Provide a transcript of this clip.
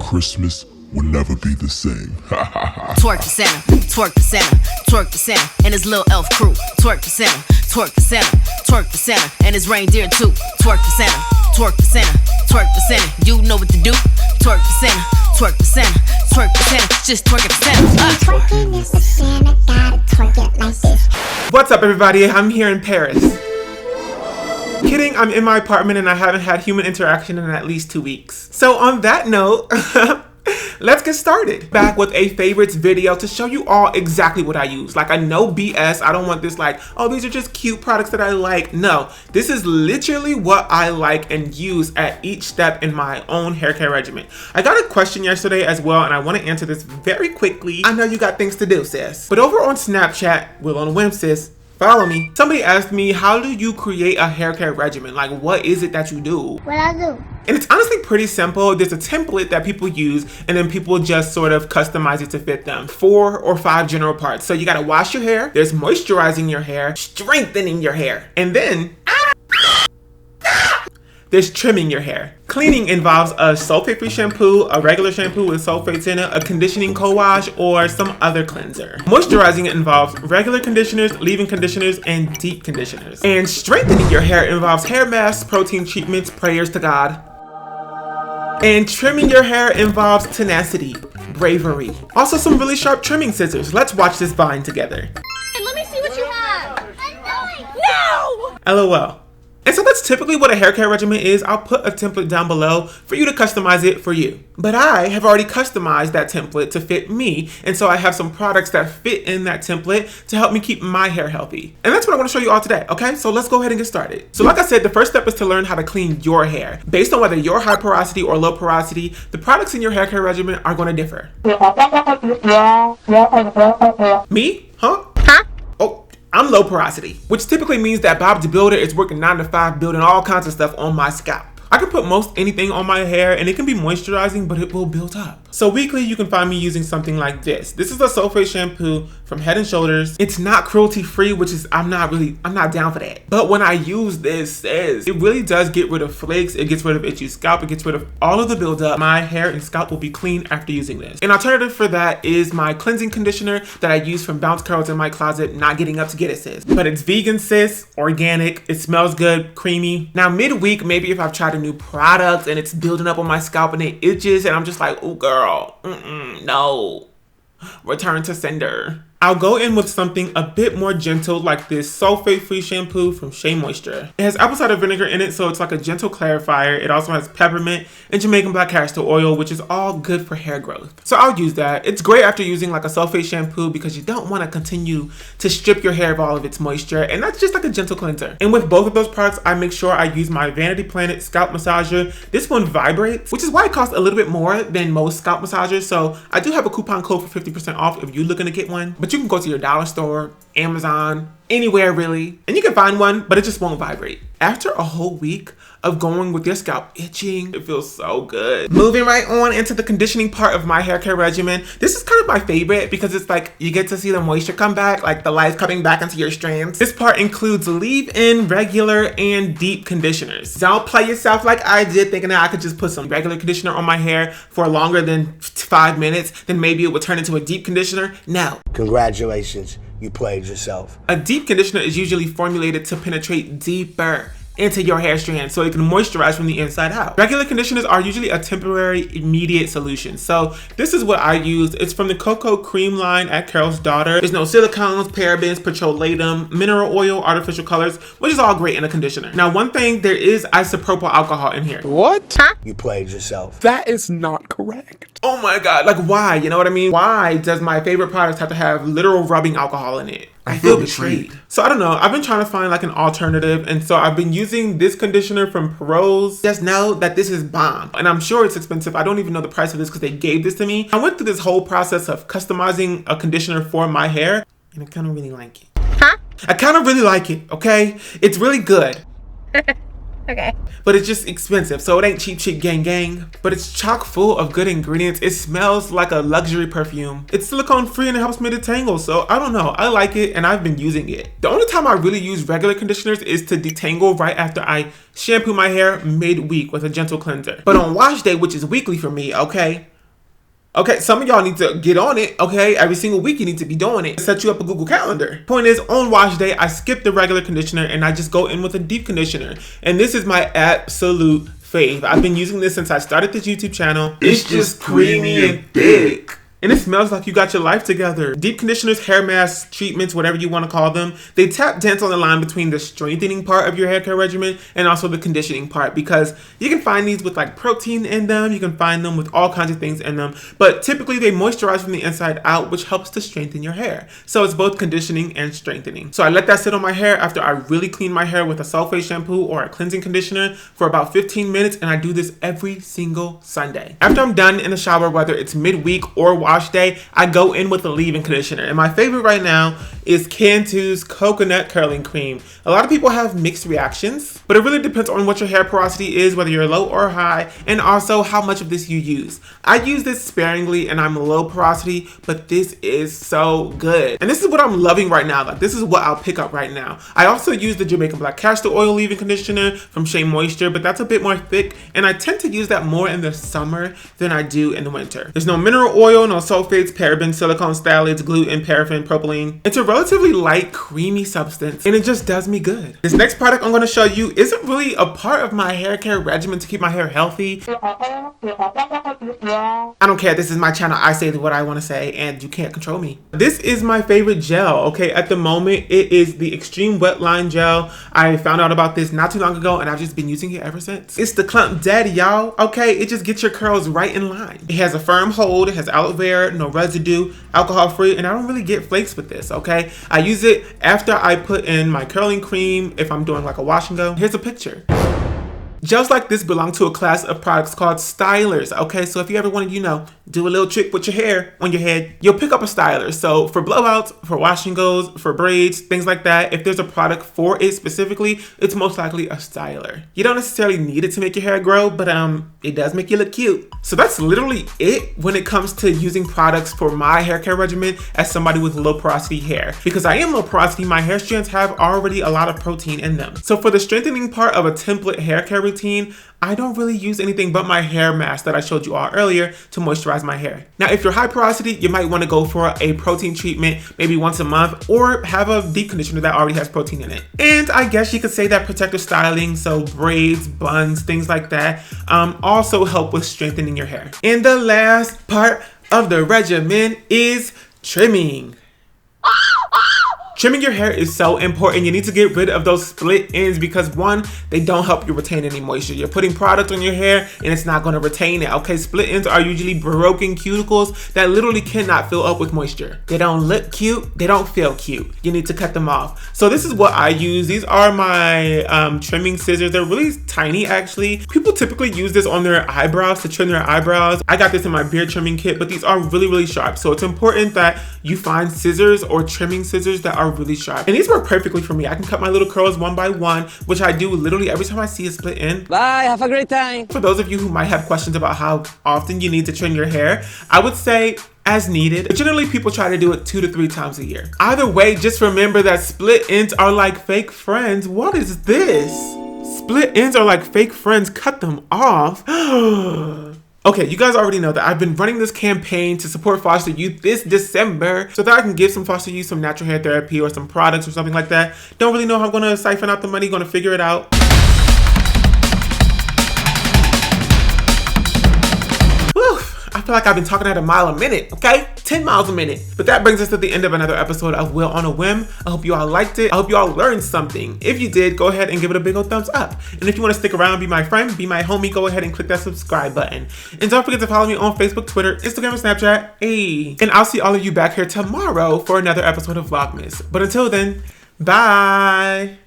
Christmas will never be the same. Twerk the center, twerk the center, twerk the center, and his little elf crew. Twerk the center, twerk the center, twerk the center, and his reindeer too. Twerk the center, twerk the center, twerk the center. You know what to do. Twerk the center, twerk the center, twerk the center. Just twerk at the center. Twerking is the sin, I gotta twerk it like this. What's up, everybody? I'm here in Paris. Kidding, I'm in my apartment and I haven't had human interaction in at least 2 weeks. So on that note, let's get started. Back with a favorites video to show you all exactly what I use. Like, I know BS. I don't want this like, oh, these are just cute products that I like. No, this is literally what I like and use at each step in my own hair care regimen. I got a question yesterday as well, and I want to answer this very quickly. I know you got things to do, sis. But over on Snapchat, WillOnAWhim, sis, follow me. Somebody asked me, how do you create a hair care regimen? Like, what is it that you do? What I do? And it's honestly pretty simple. There's a template that people use, and then people just sort of customize it to fit them. 4 or 5 general parts. So you gotta wash your hair, there's moisturizing your hair, strengthening your hair, and then there's trimming your hair. Cleaning involves a sulfate-free shampoo, a regular shampoo with sulfates in it, a conditioning co-wash, or some other cleanser. Moisturizing involves regular conditioners, leave-in conditioners, and deep conditioners. And strengthening your hair involves hair masks, protein treatments, prayers to God. And trimming your hair involves tenacity, bravery. Also some really sharp trimming scissors. Let's watch this vine together. Hey, let me see what you have. No! LOL. And so that's typically what a hair care regimen is. I'll put a template down below for you to customize it for you. But I have already customized that template to fit me. And so I have some products that fit in that template to help me keep my hair healthy. And that's what I want to show you all today, okay? So let's go ahead and get started. So like I said, the first step is to learn how to clean your hair. Based on whether you're high porosity or low porosity, the products in your hair care regimen are going to differ. Me? Huh? Oh, I'm low porosity, which typically means that Bob the Builder is working 9 to 5 building all kinds of stuff on my scalp. I can put most anything on my hair and it can be moisturizing, but it will build up. So weekly, you can find me using something like this. This is a sulfate shampoo from Head & Shoulders. It's not cruelty free, which is, I'm not down for that. But when I use this, it really does get rid of flakes. It gets rid of itchy scalp. It gets rid of all of the buildup. My hair and scalp will be clean after using this. An alternative for that is my cleansing conditioner that I use from Bounce Curls in my closet. Not getting up to get it, sis. But it's vegan, sis, organic. It smells good, creamy. Now midweek, maybe if I've tried a new product and it's building up on my scalp and it itches and I'm just like, oh girl, no, return to sender. I'll go in with something a bit more gentle like this sulfate-free shampoo from Shea Moisture. It has apple cider vinegar in it, so it's like a gentle clarifier. It also has peppermint and Jamaican black castor oil, which is all good for hair growth. So I'll use that. It's great after using like a sulfate shampoo because you don't want to continue to strip your hair of all of its moisture, and that's just like a gentle cleanser. And with both of those products, I make sure I use my Vanity Planet scalp massager. This one vibrates, which is why it costs a little bit more than most scalp massagers. So I do have a coupon code for 50% off if you're looking to get one. But you can go to your dollar store, Amazon, anywhere really, and you can find one, but it just won't vibrate. After a whole week of going with your scalp itching, it feels so good. Moving right on into the conditioning part of my hair care regimen. This is kind of my favorite because it's like you get to see the moisture come back, like the life coming back into your strands. This part includes leave-in, regular, and deep conditioners. Don't play yourself like I did thinking that I could just put some regular conditioner on my hair for longer than 5 minutes, then maybe it would turn into a deep conditioner. No. Congratulations, you played yourself. A deep conditioner is usually formulated to penetrate deeper into your hair strand so it can moisturize from the inside out. Regular conditioners are usually a temporary immediate solution. So this is what I use. It's from the Cocoa Cream line at Carol's Daughter. There's no silicones, parabens, petroleum, mineral oil, artificial colors, which is all great in a conditioner. Now, one thing, there is isopropyl alcohol in here. What? You played yourself. That is not correct. Oh my God, like why? You know what I mean? Why does my favorite product have to have literal rubbing alcohol in it? I feel betrayed. So I don't know, I've been trying to find like an alternative, and so I've been using this conditioner from POROSITY. Just know that this is bomb, and I'm sure it's expensive. I don't even know the price of this because they gave this to me. I went through this whole process of customizing a conditioner for my hair, and I kind of really like it. Huh? I kind of really like it, okay? It's really good. Okay. But it's just expensive, so it ain't cheap chick gang gang. But it's chock full of good ingredients. It smells like a luxury perfume. It's silicone free and it helps me detangle, so I don't know. I like it and I've been using it. The only time I really use regular conditioners is to detangle right after I shampoo my hair mid-week with a gentle cleanser. But on wash day, which is weekly for me, okay, Okay, some of y'all need to get on it, okay? Every single week you need to be doing it. Set you up a Google Calendar. Point is, on wash day, I skip the regular conditioner and I just go in with a deep conditioner. And this is my absolute fave. I've been using this since I started this YouTube channel. It's just creamy and thick. And it smells like you got your life together. Deep conditioners, hair masks, treatments, whatever you want to call them, they tap dance on the line between the strengthening part of your hair care regimen and also the conditioning part, because you can find these with like protein in them, you can find them with all kinds of things in them, but typically they moisturize from the inside out, which helps to strengthen your hair. So it's both conditioning and strengthening. So I let that sit on my hair after I really clean my hair with a sulfate shampoo or a cleansing conditioner for about 15 minutes, and I do this every single Sunday. After I'm done in the shower, whether it's midweek or wash day, I go in with a leave-in conditioner. And my favorite right now is Cantu's Coconut Curling Cream. A lot of people have mixed reactions, but it really depends on what your hair porosity is, whether you're low or high, and also how much of this you use. I use this sparingly and I'm low porosity, but this is so good. And this is what I'm loving right now. Like, this is what I'll pick up right now. I also use the Jamaican Black Castor Oil leave-in conditioner from Shea Moisture, but that's a bit more thick, and I tend to use that more in the summer than I do in the winter. There's no mineral oil, no sulfates, parabens, silicone, phthalates, gluten, paraffin, propylene. It's a relatively light, creamy substance, and it just does me good. This next product I'm going to show you isn't really a part of my hair care regimen to keep my hair healthy. I don't care. This is my channel. I say what I want to say, and you can't control me. This is my favorite gel, okay? At the moment, it is the Extreme Wet Line Gel. I found out about this not too long ago, and I've just been using it ever since. It's the Clump Daddy, y'all. Okay, it just gets your curls right in line. It has a firm hold. It has aloe vera, no residue, alcohol free, and I don't really get flakes with this, okay? I use it after I put in my curling cream if I'm doing like a wash and go. Here's a picture. Gels like this belong to a class of products called stylers, okay? So if you ever want to, do a little trick with your hair on your head, you'll pick up a styler. So for blowouts, for wash and goes, for braids, things like that, if there's a product for it specifically, it's most likely a styler. You don't necessarily need it to make your hair grow, but it does make you look cute. So that's literally it when it comes to using products for my hair care regimen as somebody with low porosity hair. Because I am low porosity, my hair strands have already a lot of protein in them. So for the strengthening part of a template hair care routine, I don't really use anything but my hair mask that I showed you all earlier to moisturize my hair. Now, if you're high porosity, you might want to go for a protein treatment maybe once a month, or have a deep conditioner that already has protein in it. And I guess you could say that protective styling, so braids, buns, things like that, also help with strengthening your hair. And the last part of the regimen is trimming. Trimming your hair is so important. You need to get rid of those split ends because one, they don't help you retain any moisture. You're putting product on your hair and it's not going to retain it, okay? Split ends are usually broken cuticles that literally cannot fill up with moisture. They don't look cute. They don't feel cute. You need to cut them off. So this is what I use. These are my trimming scissors. They're really tiny, actually. People typically use this on their eyebrows to trim their eyebrows. I got this in my beard trimming kit, but these are really, really sharp. So it's important that you find scissors or trimming scissors that are really sharp. And these work perfectly for me. I can cut my little curls one by one, which I do literally every time I see a split end. Bye, have a great time. For those of you who might have questions about how often you need to trim your hair, I would say as needed. But generally people try to do it 2 to 3 times a year. Either way, just remember that split ends are like fake friends. What is this? Split ends are like fake friends. Cut them off. Okay, you guys already know that I've been running this campaign to support foster youth this December so that I can give some foster youth some natural hair therapy or some products or something like that. Don't really know how I'm gonna siphon out the money, gonna figure it out. I feel like I've been talking at a mile a minute, okay? 10 miles a minute. But that brings us to the end of another episode of Will on a Whim. I hope you all liked it. I hope you all learned something. If you did, go ahead and give it a big old thumbs up. And if you want to stick around, be my friend, be my homie, go ahead and click that subscribe button. And don't forget to follow me on Facebook, Twitter, Instagram, and Snapchat. Hey. And I'll see all of you back here tomorrow for another episode of Vlogmas. But until then, bye.